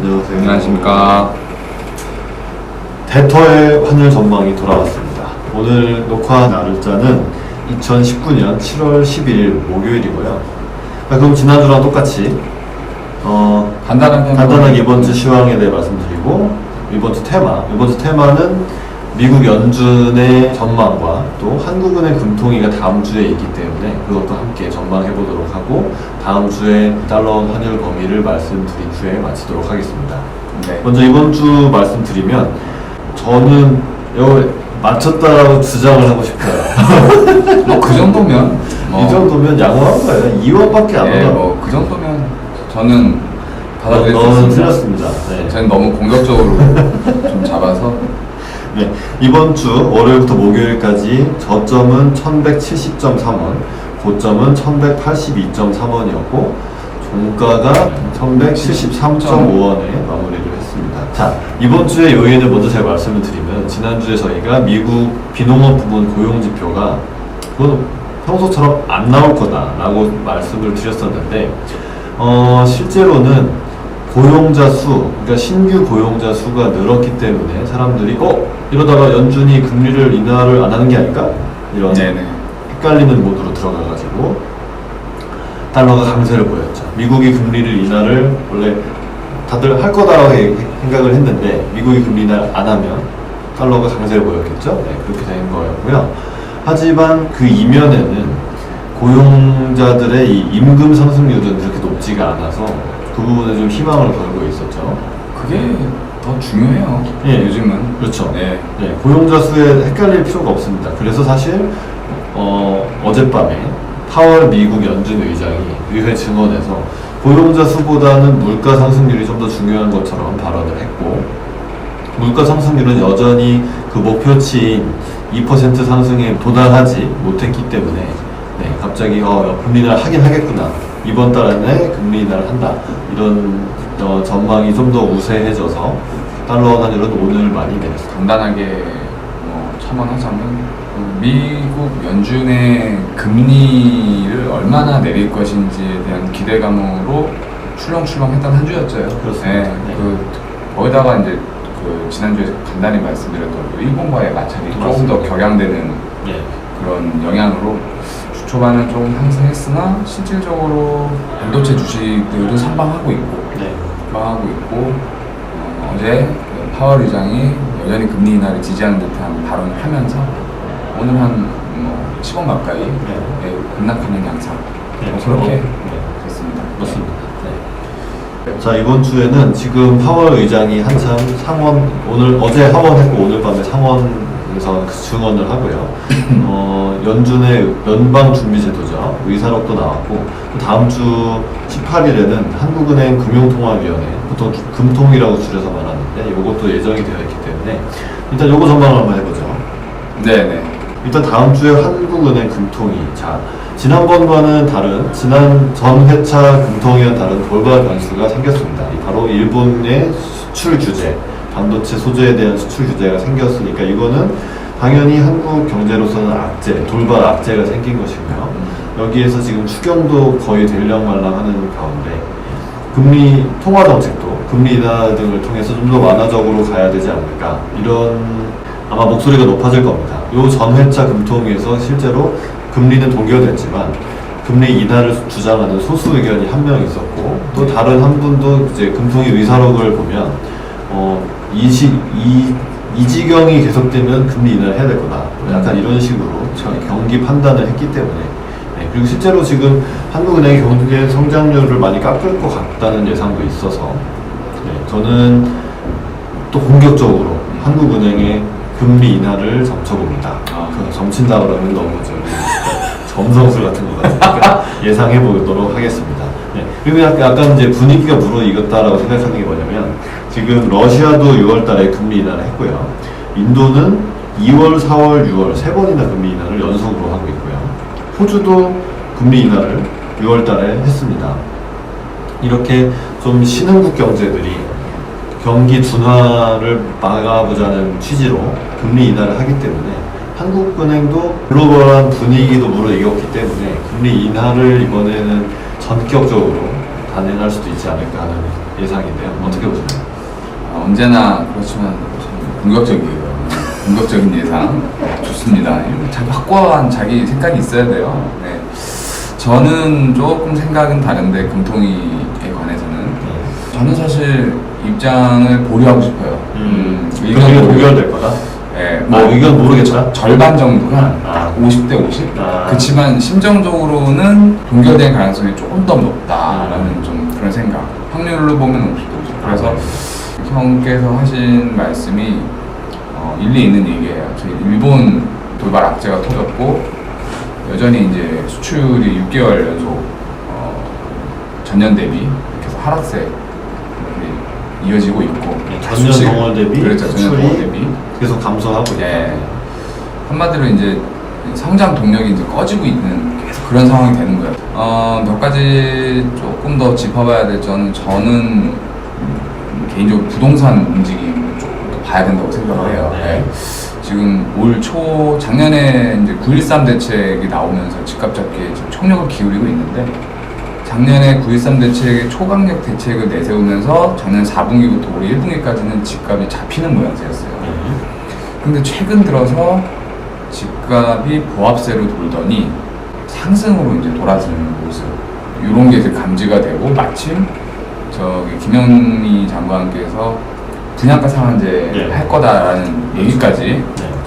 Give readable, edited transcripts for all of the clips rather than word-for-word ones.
안녕하세요. 안녕하십니까. 데터의 환율 전망이 돌아왔습니다. 오늘 녹화 날짜는 2019년 7월 11일 목요일이고요. 그럼 지난주랑 똑같이 간단하게 이번 주 시황에 대해 말씀드리고, 이번 주 테마는 미국 연준의 전망과 또 한국은행 금통위가 다음 주에 있기 때문에 그것도 함께 전망해 보도록 하고, 다음 주에 달러 환율 범위를 말씀드린 후에 마치도록 하겠습니다. 네. 먼저 이번 주 말씀드리면, 저는 이거 맞췄다라고 주장을 하고 싶어요. 뭐 그 정도면 이 정도면 양호한 거예요. 2원밖에 안 네, 올라. 그 정도면 저는 받아들일 수 너는 있습니다. 틀렸습니다. 네. 저는 너무 공격적으로 좀 잡아서. 네, 이번 주 월요일부터 목요일까지 저점은 1170.3원, 고점은 1182.3원이었고 종가가 1173.5원에 마무리를 했습니다. 자, 이번 주의 요인을 먼저 제가 말씀을 드리면, 지난주에 저희가 미국 비농업 부문 고용지표가 그건 평소처럼 안 나올 거다라고 말씀을 드렸었는데, 실제로는 고용자 수, 그러니까 신규 고용자 수가 늘었기 때문에 사람들이 이러다가 연준이 금리를 인하를 안 하는 게 아닐까? 이런 네네. 헷갈리는 모드로 들어가가지고 달러가 강세를 보였죠. 미국이 금리를 인하를 원래 다들 할 거다라고 생각을 했는데, 미국이 금리 인하를 안 하면 달러가 강세를 보였겠죠. 네, 그렇게 된 거였고요. 하지만 그 이면에는 고용자들의 이 임금 상승률은 그렇게 높지가 않아서 그 부분에 좀 희망을 걸고 있었죠. 그게 더 중요해요. 예, 요즘은. 그렇죠. 네. 네, 고용자 수에 헷갈릴 필요가 없습니다. 그래서 사실 어젯밤에 파월 미국 연준 의장이 의회 증언에서 고용자 수보다는 물가 상승률이 좀 더 중요한 것처럼 발언을 했고, 물가 상승률은 여전히 그 목표치인 2% 상승에 도달하지 못했기 때문에, 네, 갑자기 금리 인하를 하긴 하겠구나, 이번 달 안에 금리 인하를 한다, 이런 전망이 좀 더 우세해져서 달러 환율은 오늘 많이 내렸습니다. 간단하게 첨언하자면 미국 연준의 금리를 얼마나 내릴 것인지에 대한 기대감으로 출렁출렁했던 한 주였죠. 그렇습니다. 네, 네. 거기다가 이제 지난주에 간단히 말씀드렸던 일본과의 마찰이 조금 더 격양되는 네. 그런 영향으로 주 초반은 조금 상승했으나 실질적으로 반도체 주식들도 상방하고 있고, 네. 어제 파월 의장이 여전히 금리 인하를 지지하는 듯한 발언을 하면서 오늘 한 10원 가까이 급락하는 양상, 그렇게 됐습니다. 맞습니다. 네. 자, 이번 주에는 지금 파월 의장이 한참 어제 하원했고 오늘 밤에 상원에서 증언을 하고요. 연준의 연방준비제도죠, 의사록도 나왔고, 또 다음 주 18일에는 한국은행 금융통화위원회, 보통 금통이라고 줄여서 말하는데 이것도 예정이 되어 있기 때문에 일단 요거 전망을 한번 해보죠. 네네. 일단 다음 주에 한국은행 금통위, 자, 지난번과는 다른, 전 회차 금통위와는 다른 돌발 변수가 생겼습니다. 바로 일본의 수출 규제, 반도체 소재에 대한 수출 규제가 생겼으니까 이거는 당연히 한국 경제로서는 돌발 악재가 생긴 것이고요. 여기에서 지금 추경도 거의 될랑말랑하는 가운데 금리 통화 정책도 금리 인하 등을 통해서 좀 더 완화적으로 가야 되지 않을까, 이런 아마 목소리가 높아질 겁니다. 요 전 회차 금통위에서 실제로 금리는 동결됐지만 금리 인하를 주장하는 소수 의견이 한 명 있었고, 또 다른 한 분도 이제 금통위 의사록을 보면 이 지경이 계속되면 금리 인하를 해야 될 거다, 약간 이런 식으로 경기 판단을 했기 때문에, 네, 그리고 실제로 지금 한국은행이 경제 성장률을 많이 깎을 것 같다는 예상도 있어서, 네, 저는 또 공격적으로 한국은행의 금리 인하를 점쳐봅니다. 점친다 그러면 너무 점성술 같은 것 같으니까 예상해 보도록 하겠습니다. 네. 그리고 약간 이제 분위기가 무르익었다라고 생각하는 게 뭐냐면, 지금 러시아도 6월 달에 금리 인하를 했고요. 인도는 2월, 4월, 6월 세 번이나 금리 인하를 연속으로 하고 있고요. 호주도 금리 인하를 6월 달에 했습니다. 이렇게 좀 신흥국 경제들이 경기 둔화를 막아보자는 취지로 금리 인하를 하기 때문에 한국은행도 글로벌한 분위기도 무르익었기 때문에 금리 인하를 이번에는 전격적으로 단행할 수도 있지 않을까 하는 예상인데요. 어떻게 보시나요? 언제나 그렇지만 좀 공격적이에요. 공격적인 예상 좋습니다. 자기 확고한 자기 생각이 있어야 돼요. 네. 저는 조금 생각은 다른데 금통위에 관해서는 저는 사실 입장을 보류하고 싶어요. 의견이 동결될 거다? 네, 뭐 의견 모르겠다? 절반 정도가 50대 50. 그렇지만 심정적으로는 동결될 가능성이 조금 더 높다라는 좀 그런 생각. 확률로 보면 50대 50. 그래서 형께서 하신 말씀이 일리 있는 얘기예요. 저희 일본 돌발 악재가 터졌고 여전히 이제 수출이 6개월 연속 전년 대비 이렇게 해서 하락세 이어지고 있고 전년 동월 대비 그렇죠. 전년 동월 대비 계속 감소하고 있다. 예. 한마디로 이제 성장 동력이 이제 꺼지고 있는 계속 그런 상황이 되는 거예요. 몇 가지 조금 더 짚어봐야 될 점은 저는 개인적으로 부동산 움직임을 조금 더 봐야 된다고 생각을 해요. 네. 지금 올 초 작년에 이제 9.13 대책이 나오면서 집값 잡기에 지금 총력을 기울이고 있는데 작년에 9.13 대책의 초강력 대책을 내세우면서 작년 4분기부터 올해 1분기까지는 집값이 잡히는 모양새였어요. 근데 최근 들어서 집값이 보합세로 돌더니 상승으로 이제 돌아서는 모습 이런 게 이제 감지가 되고 마침 저기 김영미 장관께서 분양가 상한제 할 거다라는 얘기까지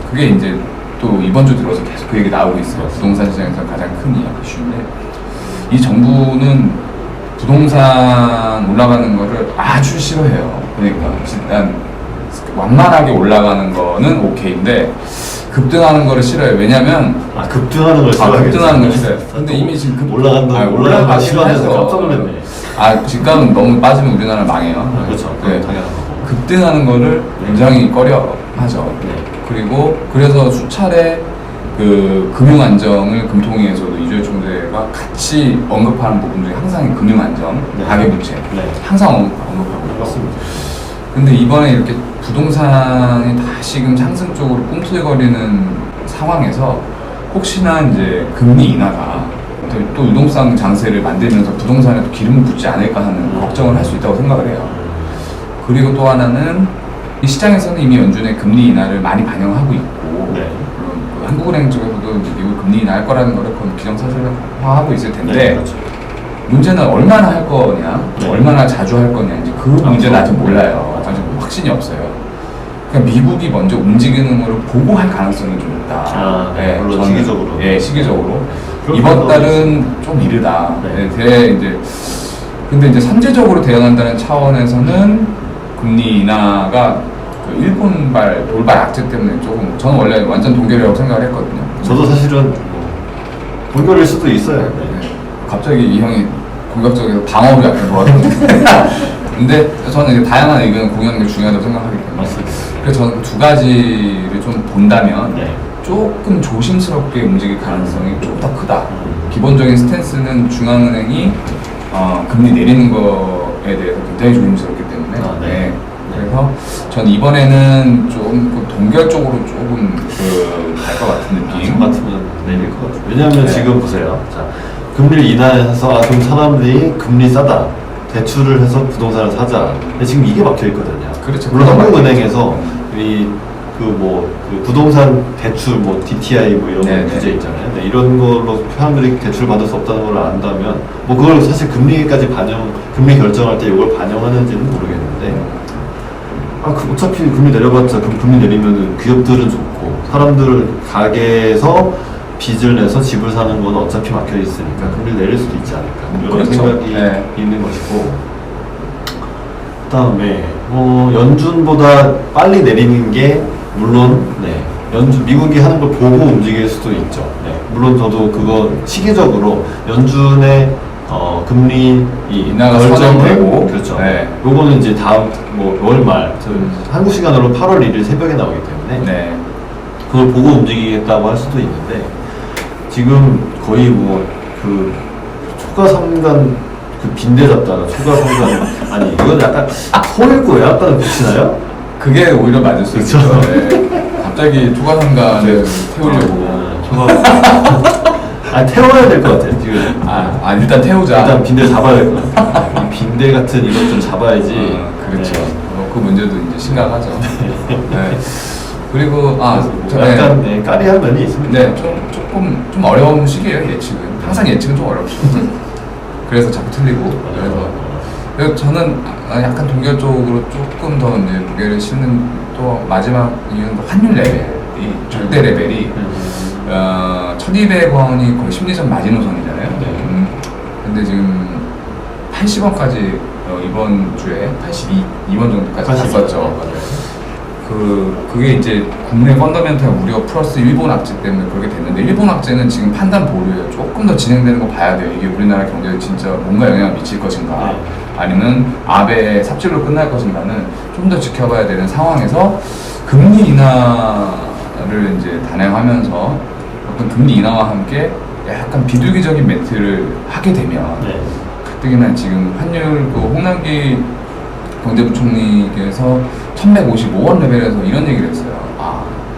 그게 이제 또 이번 주 들어서 계속 그 얘기 나오고 있어요. 부동산 시장에서 가장 큰 이슈인데 이 정부는 부동산 올라가는 거를 아주 싫어해요. 그러니까 일단 완만하게 올라가는 거는 오케이인데 급등하는 거를 싫어해요. 왜냐면 급등하는 걸 싫어해요. 급등하는 걸 싫어해요. 근데 이미 지금 올라가는 거 싫어해서 깜짝 놀랐네. 집값은 너무 빠지면 우리나라 망해요. 그렇죠. 네. 당연한 거고. 급등하는 거를 굉장히 꺼려 하죠. 그리고 그래서 수차례 그 금융 안정을 금통위에서도 이주열 총재가 같이 언급하는 부분 중에 항상 금융 안정, 가계부채 항상 언급하고 맞습니다. 근데 이번에 이렇게 부동산이 다시금 상승 쪽으로 꿈틀거리는 상황에서 혹시나 이제 금리 인하가 또 유동성 장세를 만들면서 부동산에 또 기름을 붓지 않을까 하는 걱정을 할 수 있다고 생각을 해요. 그리고 또 하나는 이 시장에서는 이미 연준의 금리 인하를 많이 반영하고 있고 물론 그 한국은행 쪽에서도 이제 미국 금리 인하할 거라는 거를 기정사실화하고 있을 텐데 그렇죠. 문제는 얼마나 할 거냐, 얼마나 자주 할 거냐 이제 그 문제는 아직 몰라요. 아직 확신이 없어요. 그러니까 미국이 먼저 움직이는 거를 보고 할 가능성이 좀 있다. 물론 시기적으로. 시기적으로. 이번 달은 좀 이르다. 근데 이제 선제적으로 대응한다는 차원에서는 금리 인하가 그 일본발 돌발 악재 때문에 조금 저는 원래 완전 동결이라고 생각을 했거든요. 저도 사실은 동결일 수도 있어요. 갑자기 이 형이 공격적이어서 방어를 약간 좋아하는데 근데 저는 이제 다양한 의견을 공유하는 게 중요하다고 생각하기 때문에 그래서 저는 두 가지를 좀 본다면 조금 조심스럽게 움직일 가능성이 좀 더 크다. 기본적인 스탠스는 중앙은행이 금리 내리는 거에 대해서 굉장히 조심스럽기 때문에 그래서 전 이번에는 좀 동결 쪽으로 조금 갈 것 같은 느낌. 저 같으면 내릴 것 같아요. 왜냐하면 지금 보세요. 자, 금리를 인하해서 그럼 사람들이 금리 싸다. 대출을 해서 부동산을 사자. 근데 지금 이게 막혀 있거든요. 그렇죠. 물론 한국은행에서 그 부동산 대출 DTI 이런 규제 있잖아요. 이런 걸로 사람들이 대출 받을 수 없다는 걸 안다면 그걸 사실 금리 결정할 때 이걸 반영하는지는 모르겠는데 어차피 금리 내려봤자 그럼 금리 내리면 기업들은 좋고 사람들 가게에서 빚을 내서 집을 사는 건 어차피 막혀 있으니까 금리를 내릴 수도 있지 않을까 이런 생각이 있는 것이고 그다음에 연준보다 빨리 내리는 게 물론 미국이 하는 걸 보고 움직일 수도 있죠. 물론 저도 그거 시기적으로 연준의 금리 인하가 선언되고 그렇죠. 요거는 이제 다음 월 말 한국 시간으로 8월 1일 새벽에 나오기 때문에 그걸 보고 움직이겠다고 할 수도 있는데 지금 거의 그 초과 3간 그 빈대 잡다가 초과 3간 아니 이건 약간 소일고에 약간 붙이나요? 그게 오히려 맞을 수 있죠. 갑자기 초과 3간을 태우려고 아 태워야 될 것 같아요 지금. 일단 태우자. 일단 빈대 잡아야 될 것 같아요. 이 빈대 같은 이것 좀 잡아야지. 그렇죠. 네. 그 문제도 이제 심각하죠. 네. 그리고 약간 네, 까리한 면이 있습니다. 네, 조금 좀 어려운 시기예요 예측은. 항상 예측은 좀 어렵죠. 그래서 자꾸 틀리고. 그래서 저는 약간 동결적으로 조금 더 이제 무게를 싣는 또 마지막 이유는 환율 레벨이 절대 레벨이 1,200원이 거의 심리전 마지노선이잖아요. 네. 근데 지금 80원까지 이번 주에 82원 정도까지 갔었죠. 그게 이제 국내 펀더멘탈 우려 플러스 일본 악재 때문에 그렇게 됐는데, 일본 악재는 지금 판단 보류예요. 조금 더 진행되는 거 봐야 돼요. 이게 우리나라 경제에 진짜 뭔가 영향을 미칠 것인가, 네. 아니면 아베의 삽질로 끝날 것인가는 좀 더 지켜봐야 되는 상황에서 금리 인하를 이제 단행하면서 어떤 금리 인하와 함께 약간 비둘기적인 멘트를 하게 되면 네. 가뜩이나 지금 환율 홍남기 경제부총리께서 1155원 레벨에서 이런 얘기를 했어요.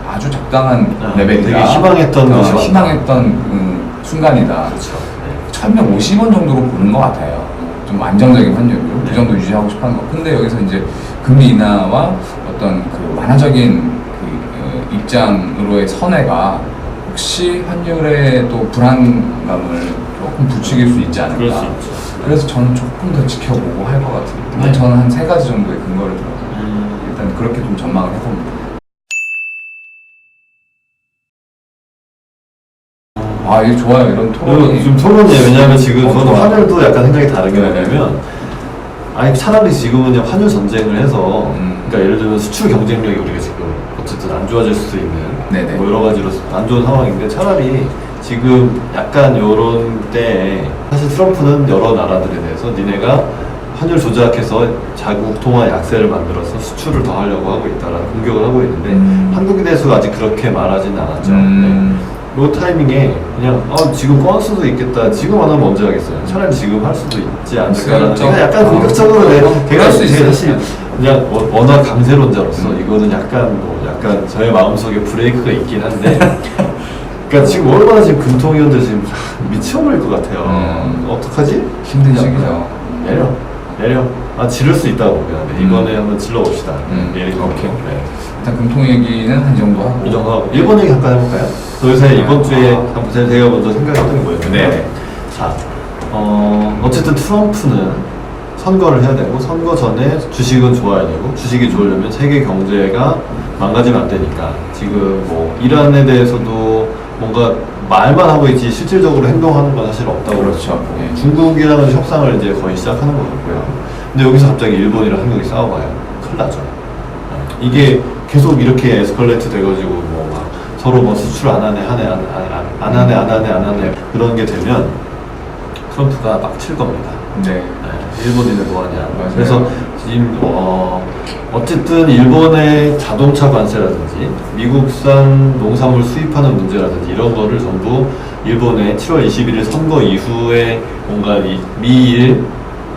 아주 적당한 레벨이다. 되게 희망했던 것이 왔다. 희망했던 순간이다. 그렇죠. 1150원 정도로 보는 것 같아요. 좀 안정적인 환율로 그 정도 유지하고 싶어하는 거. 근데 여기서 이제 금리 인하와 어떤 그 완화적인 그 입장으로의 선회가 혹시 환율에 또 불안감을 조금 부추길 수 있지 않을까. 그럴 수 있죠. 그래서 저는 조금 더 지켜보고 할 것 같은데, 네. 저는 한 3가지 정도의 근거를 들어서 일단 그렇게 좀 전망을 해봅니다. 이게 좋아요. 이런 토론이. 좀 토론이에요. 왜냐하면 지금 저는 좋아. 환율도 약간 생각이 다른 게 네. 뭐냐면, 아니 차라리 지금은 그냥 환율 전쟁을 해서, 그러니까 예를 들면 수출 경쟁력이 우리가 지금 어쨌든 안 좋아질 수도 있는 네네. 뭐 여러 가지로 안 좋은 상황인데, 차라리 지금 약간 요런 때에 사실 트럼프는 여러 나라들에 대해서 니네가 환율 조작해서 자국 통화 약세를 만들어서 수출을 더 하려고 하고 있다라는 공격을 하고 있는데, 한국에 대해서 아직 그렇게 말하지는 않았죠. 네. 요 타이밍에 그냥 지금 꺼낼 수도 있겠다. 지금 안 하면 언제 하겠어요. 차라리 지금 할 수도 있지 않을까라는 그렇죠. 약간 공격적으로 그럴 제가 수 있어요. 사실 그냥 워낙 감세론자로서 이거는 약간 저의 마음속에 브레이크가 있긴 한데 그러니까 지금 얼마나 지금 금통위원들 지금 미쳐버릴 것 같아요. 어떡하지? 힘든 시기죠. 내려. 지를 수 있다고 보면 이번에 한번 질러봅시다. 예를 들어. 오케이. 네. 일단 금통 얘기는 한 정도 하고. 이 정도 하고 일본 얘기 잠깐 해볼까요? 요새 이번 주에 제가 먼저 생각했던 게 뭐였냐면, 네. 자, 어쨌든 트럼프는 선거를 해야 되고, 선거 전에 주식은 좋아야 되고, 주식이 좋으려면 세계 경제가 망가지면 안 되니까, 지금 뭐 이란에 대해서도 뭔가 말만 하고 있지 실질적으로 행동하는 건 사실 없다고. 그렇죠. 예. 중국이랑은 협상을 이제 거의 시작하는 것 같고요. 근데 여기서 갑자기 일본이랑 한국이 싸워봐요. 큰일 나죠. 이게 계속 이렇게 에스컬레이트 돼가지고 뭐 막 서로 뭐 수출 안 하네 안 하네 그런 게 되면 트럼프가 막 칠 겁니다. 네. 일본인은 뭐하냐. 맞아요. 그래서 지금 어쨌든 일본의 자동차 관세라든지 미국산 농산물 수입하는 문제라든지 이런 거를 전부 일본의 7월 21일 선거 이후에 뭔가 미일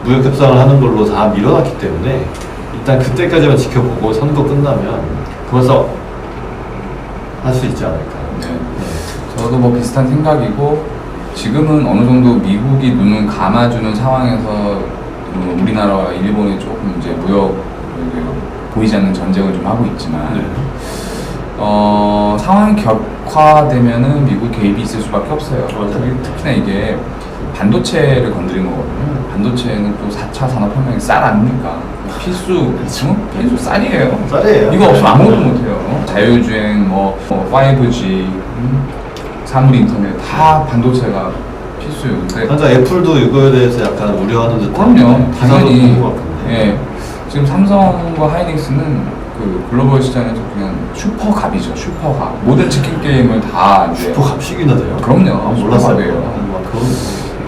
무역 협상을 하는 걸로 다 밀어놨기 때문에 일단 그때까지만 지켜보고 선거 끝나면 그래서 할 수 있지 않을까. 네. 저도 뭐 비슷한 생각이고, 지금은 어느 정도 미국이 눈을 감아주는 상황에서 우리나라와 일본이 조금 이제 무역 보이지 않는 전쟁을 좀 하고 있지만, 상황이 격화되면은 미국 개입이 있을 수밖에 없어요. 특히나 이게 반도체를 건드린 거거든요. 반도체는 또 4차 산업혁명의 쌀 아닙니까? 필수, 필수 쌀이에요. 쌀이에요. 이거 없으면 아무것도 못해요. 자율주행, 5G, 사물 인터넷 다 반도체가 필수예요. 근데 맞아, 애플도 이거에 대해서 약간 우려하는 듯. 그럼요, 당연히. 것 같은데. 예, 지금 삼성과 하이닉스는 그 글로벌 시장에서 그냥 슈퍼갑이죠. 슈퍼갑. 모든 치킨 게임을 다 이제 슈퍼 값이기나 돼요? 그럼요. 몰랐어요. 슈퍼갑이에요. 그런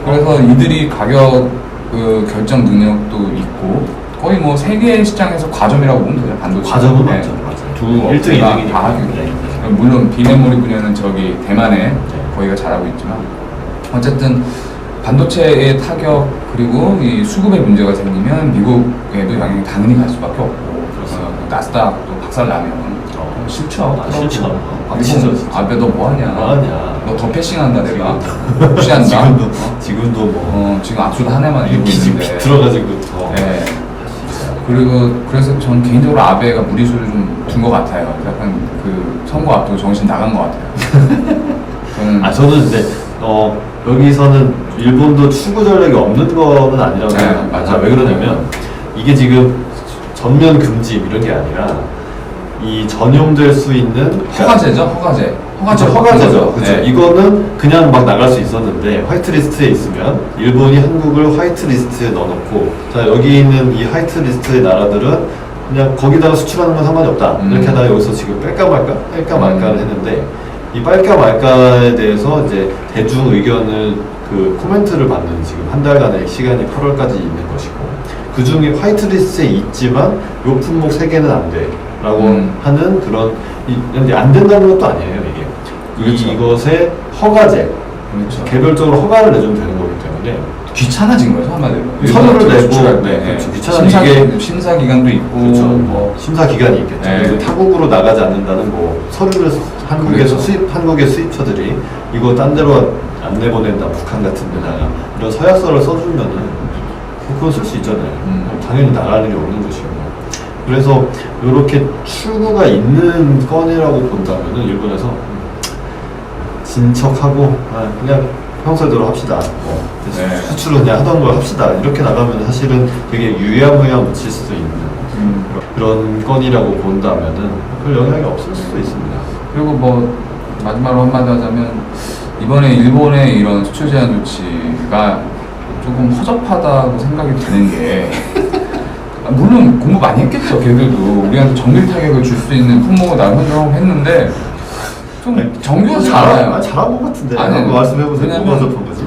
그래서 이들이 가격 결정 능력도 있고, 거의 뭐 세계 시장에서 과점이라고 보면 되죠. 반도체. 과점은 네. 맞죠. 맞아요. 두 1등, 업체가 2등이니까. 다 하고 있고. 물론 비메모리 분야는 저기 대만에 거기가 잘하고 있지만, 어쨌든 반도체의 타격 그리고 이 수급의 문제가 생기면 미국에도 영향이 당연히 갈 수밖에 없고, 나스닥도 박살나면 싫죠. 싫죠. 아베 너 뭐하냐. 너 더 패싱한다 내가. 무시한다. 지금도 뭐 지금 압수도 한 해만 이루고 빚 있는데. 들어가지고 더. 네. 그리고 그래서 전 개인적으로 아베가 무리수를 좀 둔 것 같아요. 약간 그 선거 앞두고 정신 나간 것 같아요. 저는 근데 여기서는 일본도 추구 전략이 없는 거는 아니라고 네, 생각합니다. 맞아요. 왜 그러냐면 이게 지금 전면 금지 이런 게 아니라 이 전용될 수 있는 허가제죠, 허가제. 그렇죠, 허가제죠. 그렇죠. 네. 이거는 그냥 막 나갈 수 있었는데 화이트리스트에 있으면 일본이 한국을 화이트리스트에 넣어놓고 자 여기 있는 이 화이트리스트의 나라들은 그냥 거기다가 수출하는 건 상관이 없다. 이렇게 하다가 여기서 지금 뺄까 말까를 했는데 이 빨까 말까에 대해서 이제 대중 의견을 그 코멘트를 받는 지금 한 달간의 시간이 8월까지 있는 것이고 그 중에 화이트리스트에 있지만 요 품목 3개는 안 돼라고 하는 그런 근데 안 된다는 것도 아니에요 이게 그렇죠. 이것의 허가제 그렇죠. 개별적으로 허가를 내주면 되는 거기 때문에 귀찮아진 거죠 한마디로. 서류를 내고 수출할 때. 그렇죠. 귀찮은 심사 기간도 있고 그렇죠. 뭐 심사 기간이 있겠죠. 네. 그리고 타국으로 나가지 않는다는 뭐 서류를 한국에서 그렇죠. 한국의 수입처들이 이거 딴 데로 안 내보낸다 북한 같은 데다가 이런 서약서를 써주면은 그건 쓸 수 있잖아요. 당연히 나가는 게 없는 것이고. 그래서 이렇게 출구가 있는 건이라고 본다면은 일본에서 진척하고 그냥 평소대로 합시다. 네. 수출은 그냥 하던 걸 합시다. 이렇게 나가면 사실은 되게 유야무야 묻힐 수도 있는 그런 건이라고 본다면은 별 영향이 없을 수도 있습니다. 그리고 뭐 마지막으로 한마디 하자면 이번에 일본의 이런 수출 제한 조치가 조금 허접하다고 생각이 드는 게 물론 공부 많이 했겠죠. 걔들도 우리한테 정밀 타격을 줄 수 있는 품목을 나름대로 했는데 좀 정교가 잘해요. 잘한 것 같은데. 아니, 한번 말씀해보세요. 왜냐면 뭐가 허접한 거지?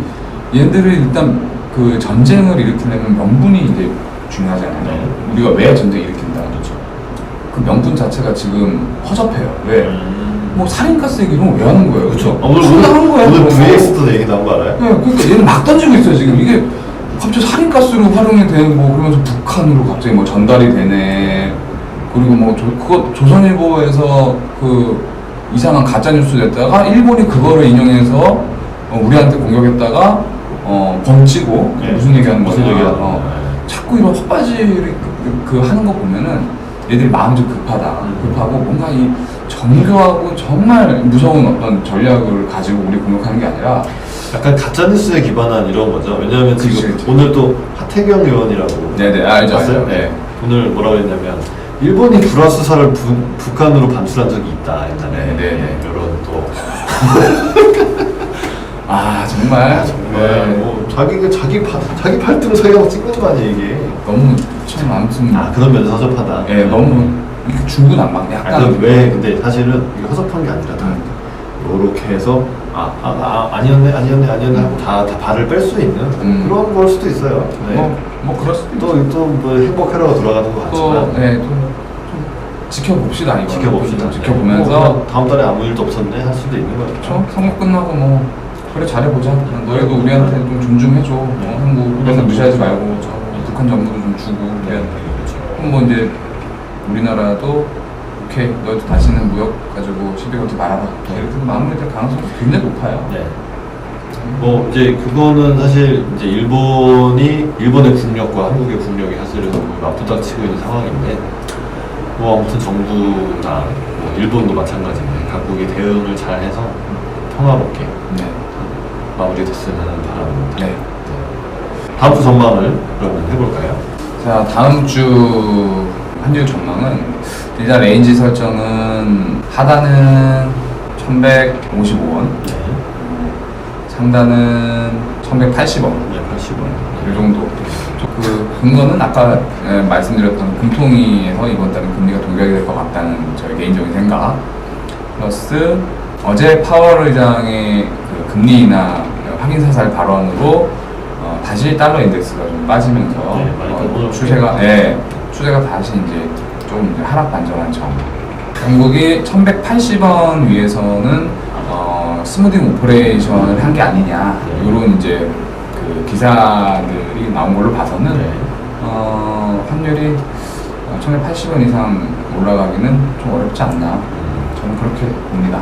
얘들은 일단 그 전쟁을 일으키려면 명분이 이제 중요하잖아요. 네. 우리가 왜 전쟁을 일으킨다. 그렇죠. 그 명분 자체가 지금 허접해요. 왜? 뭐 살인가스 얘기 이런 거 왜 하는 거예요? 그렇죠. 상당한 거예요. 오늘 그런 거. VX도 얘기 나온 거 알아요? 네, 그러니까 얘는 막 던지고 있어요 지금. 이게 갑자기 살인가스로 활용이 되는 뭐 그러면서 북한으로 갑자기 뭐 전달이 되네. 그리고 뭐 그거 조선일보에서 그 이상한 가짜 뉴스 냈다가 일본이 그거를 인용해서 우리한테 공격했다가 번치고 네. 무슨 얘기하는 무슨 거야? 얘기하는 거야? 자꾸 이런 헛바지를 그 하는 거 보면은 얘들이 마음이 좀 급하다. 급하고 뭔가 이 정교하고 정말 무서운 어떤 전략을 가지고 우리 공격하는 게 아니라 약간 가짜뉴스에 기반한 이런 거죠. 왜냐하면 지금 그치, 그치. 오늘 또 하태경 의원이라고 네네 알죠. 봤어요? 알죠. 네. 오늘 뭐라고 했냐면 일본이 불화수사를 북한으로 반출한 적이 있다 옛날에. 네. 이런 또 정말 뭐 자기 발등 서기하고 찍는 거 아니에요 이게. 너무 참 아무튼 그런 면에서 허접하다. 너무 이렇게 중구난방 약간 근데 사실은 이게 허접한 게 아니라 다 요렇게 해서 아니었네 하고 다 발을 뺄 수 있는 그런 걸 수도 있어요. 네. 뭐 그럴 수도 또뭐 행복하라고 돌아가는 것 같지만 좀 지켜봅시다 이거 지켜보면서 뭐 다음 달에 아무 일도 없었네 할 수도 있는 거죠. 그렇죠. 선거 끝나고 뭐 그래 잘해보자. 너희도 우리한테 좀 존중해줘. 한국 맨날 무시하지 말고 북한 정부도 좀 주고 그럼 뭐 이제 우리나라도 오케이 너희도 다시는 무역 가지고 시비 걸지 말아라 이렇게 마무리될 가능성이 굉장히 높아요. 네. 뭐 이제 그거는 사실 이제 일본의 국력과 한국의 국력이 사실은 거의 맞부닥치고 있는 상황인데 뭐 아무튼 정부나 뭐 일본도 마찬가지인데 각국이 대응을 잘해서 평화롭게 마무리됐으면 하는 바람입니다. 네. 다음 주 전망을 그러면 해볼까요? 자 다음 주 한주 전망은 일단 레인지 설정은 하단은 1155원, 네. 상단은 1180원. 네, 80원. 이 정도. 그 근거는 아까 말씀드렸던 금통위에서 이번 달은 금리가 동결이 될 것 같다는 저의 개인적인 생각. 플러스 어제 파월 의장의 그 금리 인하 확인 사살 발언으로 다시 달러 인덱스가 좀 빠지면서 추세가 다시 이제 조금 이제 하락 반전한 점. 영국이 1180원 위에서는 스무딩 오퍼레이션을 한 게 아니냐 이런 이제 그 기사들이 나온 걸로 봐서는 환율이 1180원 이상 올라가기는 좀 어렵지 않나 저는 그렇게 봅니다.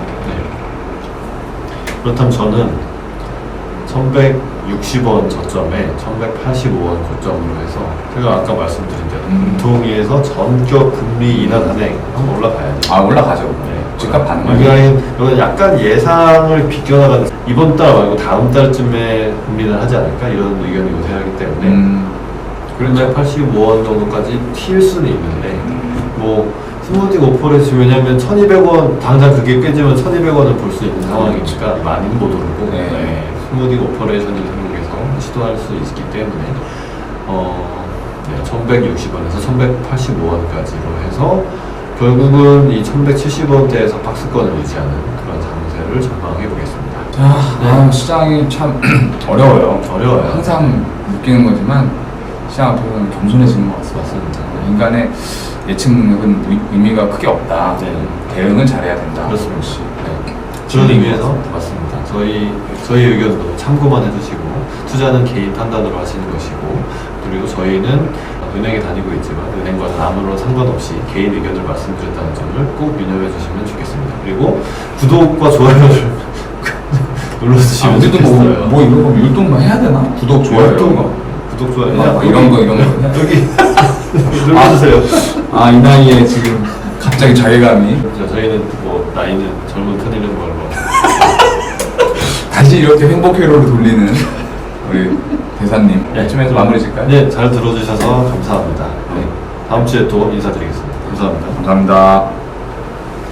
그렇다면 저는 1160원 저점에 1185원 고점으로 해서 제가 아까 말씀드린 대로 금통위에서 전격 금리 인하 단행 한번 올라가야죠. 아, 올라가죠. 네. 집값 반응이. 이건 약간 예상을 비껴나가는 이번 달 말고 다음 달쯤에 금리를 하지 않을까 이런 의견이 요새하기 때문에 그런데 85원 정도까지 튈 수는 있는데 뭐 스무딩 오퍼를 지금 왜냐면 1200원 당장 그게 깨지면 1200원을 볼 수 있는 상황이니까 많이는 못 오르고 네. 스무딩 오퍼레이션을 한국에서 시도할 수 있기 때문에 1160원에서 1185원까지로 해서 결국은 이 1170원대에서 박스권을 유지하는 그런 장세를 전망해 보겠습니다. 자, 시장이 참 어려워요. 어려워요. 항상 느끼는 거지만 시장 앞에서는 겸손해지는 것 같습니다. 인간의 예측 능력은 의미가 크게 없다. 네. 대응은 잘해야 된다. 그렇습니다. 역시. 네. 그런 의미에서 맞습니다. 저희 의견도 참고만 해주시고 투자는 개인 판단으로 하시는 것이고 그리고 저희는 은행에 다니고 있지만 은행과는 아무런 상관없이 개인 의견을 말씀드렸다는 점을 꼭 유념해 주시면 좋겠습니다. 그리고 구독과 좋아요를 눌러주시면 우리도 좋겠어요. 뭐 이런 거 율동만 해야 되나? 구독, 좋아요 이런 거. 구독, 좋아요 뭐 이런 거 여기 눌러주세요. 아, 이 나이에 지금 갑자기 자괴감이 저희는 뭐 나이는 젊은 편이는 걸로 다시 이렇게 행복 회로를 돌리는 우리 대사님. 이쯤에서 마무리 질까요? 네, 잘 들어주셔서 감사합니다. 네, 다음 주에 또 인사드리겠습니다. 감사합니다. 감사합니다.